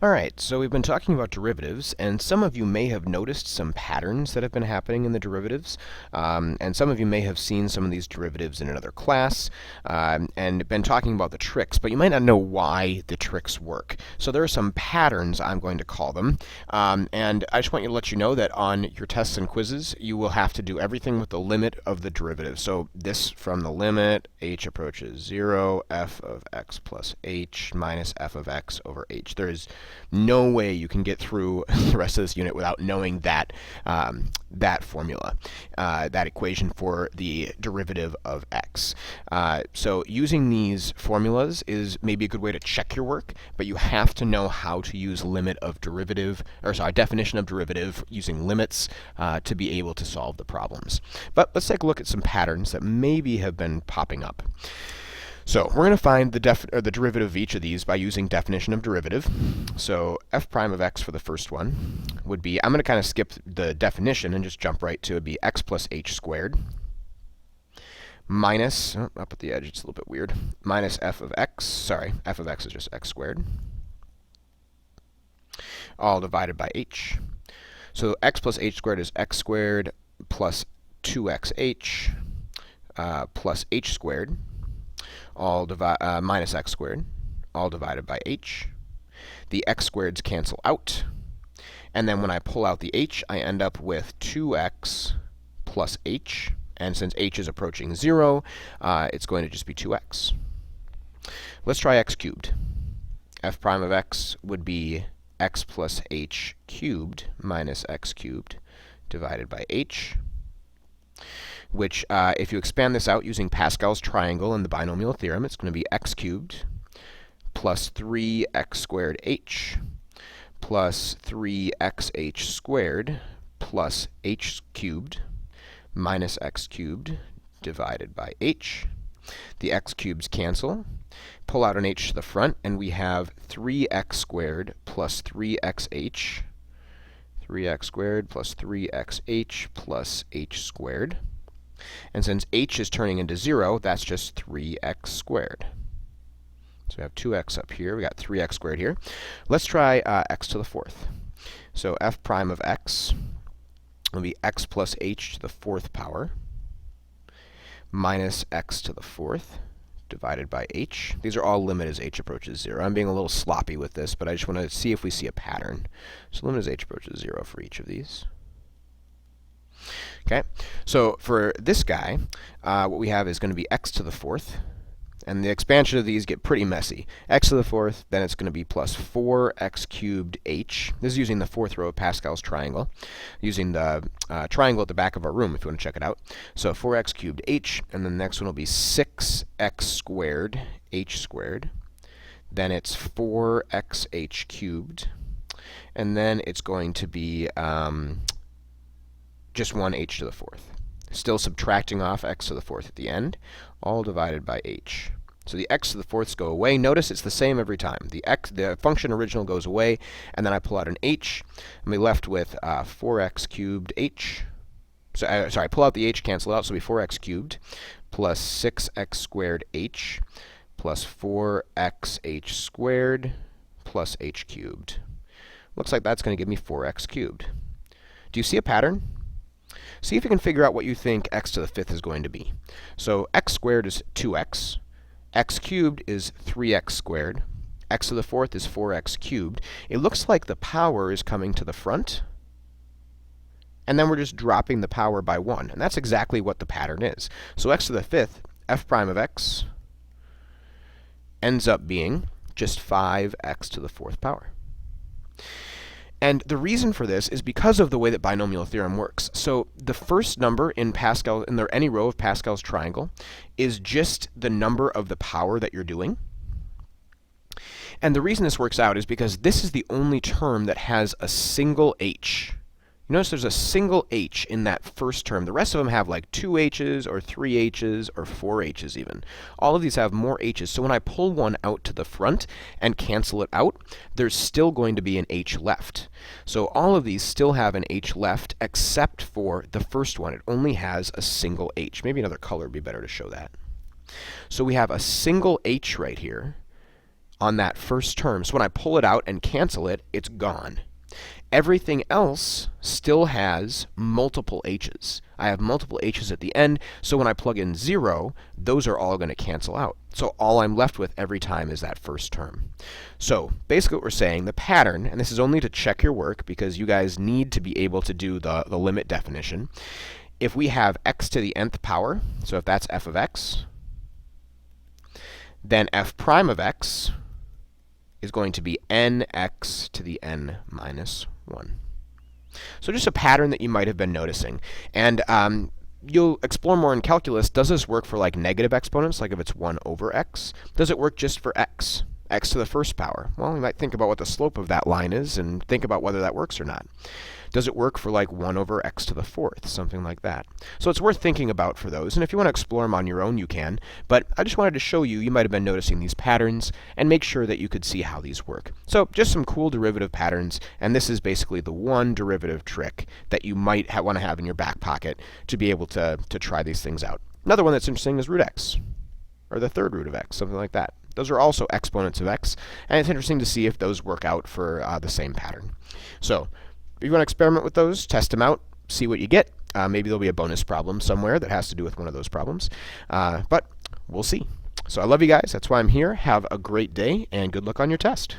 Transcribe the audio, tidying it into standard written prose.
Alright, so we've been talking about derivatives, and some of you may have noticed some patterns that have been happening in the derivatives, and some of you may have seen some of these derivatives in another class, and been talking about the tricks, but you might not know why the tricks work. So there are some patterns, I'm going to call them, and I just want to let you know that on your tests and quizzes, you will have to do everything with the limit of the derivative. So this from the limit, h approaches 0, f of x plus h minus f of x over h. There is no way you can get through the rest of this unit without knowing that that formula, that equation for the derivative of x. So using these formulas is maybe a good way to check your work, but you have to know how to use limit of derivative, or sorry, definition of derivative using limits to be able to solve the problems. But let's take a look at some patterns that maybe have been popping up. So we're going to find the derivative of each of these by using definition of derivative. So f prime of x for the first one would be, I'm going to kind of skip the definition and just jump right to it would be x plus h squared minus, up at the edge it's a little bit weird, minus f of x, sorry, f of x is just x squared, all divided by h. So x plus h squared is x squared plus 2xh plus h squared, all minus x squared, all divided by h. The x squareds cancel out. And then when I pull out the h, I end up with 2x plus h. And since h is approaching 0, it's going to just be 2x. Let's try x cubed. F prime of x would be x plus h cubed minus x cubed divided by h, which, if you expand this out using Pascal's triangle and the binomial theorem, it's going to be x cubed plus 3x squared h plus 3xh squared plus h cubed minus x cubed divided by h. The x cubes cancel. Pull out an h to the front, and we have 3x squared plus 3xh, 3x squared plus 3xh plus h squared. And since h is turning into 0, that's just 3x squared. So we have 2x up here. We got 3x squared here. Let's try x to the fourth. So f prime of x will be x plus h to the fourth power minus x to the fourth divided by h. These are all limit as h approaches 0. I'm being a little sloppy with this, but I just want to see if we see a pattern. So limit as h approaches 0 for each of these. Okay, so for this guy, what we have is going to be x to the fourth. And the expansion of these get pretty messy. X to the fourth, then it's going to be plus 4x cubed h. This is using the fourth row of Pascal's triangle, using the triangle at the back of our room if you want to check it out. So 4x cubed h, and then the next one will be 6x squared h squared. Then it's 4xh cubed. And then it's going to be just 1 h to the fourth. Still subtracting off x to the fourth at the end, all divided by h. So the x to the fourths go away. Notice it's the same every time. The function original goes away, and then I pull out an h, and we're left with 4x cubed h. So, sorry, pull out the h, cancel it out, so it'll be 4x cubed plus 6x squared h plus 4xh squared plus h cubed. Looks like that's going to give me 4x cubed. Do you see a pattern? See if you can figure out what you think x to the fifth is going to be. So x squared is 2x. X cubed is 3x squared. X to the fourth is 4x cubed. It looks like the power is coming to the front, and then we're just dropping the power by 1. And that's exactly what the pattern is. So x to the fifth, f prime of x, ends up being just 5x to the fourth power. And the reason for this is because of the way that binomial theorem works. So the first number in Pascal, in any row of Pascal's triangle, is just the number of the power that you're doing. And the reason this works out is because this is the only term that has a single h. You notice there's a single h in that first term. The rest of them have like 2 h's or 3 h's or 4 h's even. All of these have more h's. So when I pull one out to the front and cancel it out, there's still going to be an h left. So all of these still have an h left except for the first one. It only has a single h. Maybe another color would be better to show that. So we have a single h right here. on that first term. So when I pull it out and cancel it, it's gone. Everything else still has multiple h's. I have multiple h's at the end, so when I plug in 0, those are all going to cancel out. So all I'm left with every time is that first term. So basically what we're saying, the pattern, and this is only to check your work because you guys need to be able to do the limit definition. If we have x to the nth power, so if that's f of x, then f prime of x is going to be nx to the n minus 1. So just a pattern that you might have been noticing. And you'll explore more in calculus. Does this work for like negative exponents, like if it's 1 over x? Does it work just for x to the first power? Well, we might think about what the slope of that line is and think about whether that works or not. Does it work for like 1 over x to the fourth, something like that? So it's worth thinking about for those. And if you want to explore them on your own, you can. But I just wanted to show you, you might have been noticing these patterns and make sure that you could see how these work. So just some cool derivative patterns. And this is basically the one derivative trick that you might want to have in your back pocket to be able to try these things out. Another one that's interesting is root x, or the third root of x, something like that. Those are also exponents of x. And it's interesting to see if those work out for the same pattern. So if you want to experiment with those, test them out, see what you get. Maybe there'll be a bonus problem somewhere that has to do with one of those problems. But we'll see. So I love you guys. That's why I'm here. Have a great day, and good luck on your test.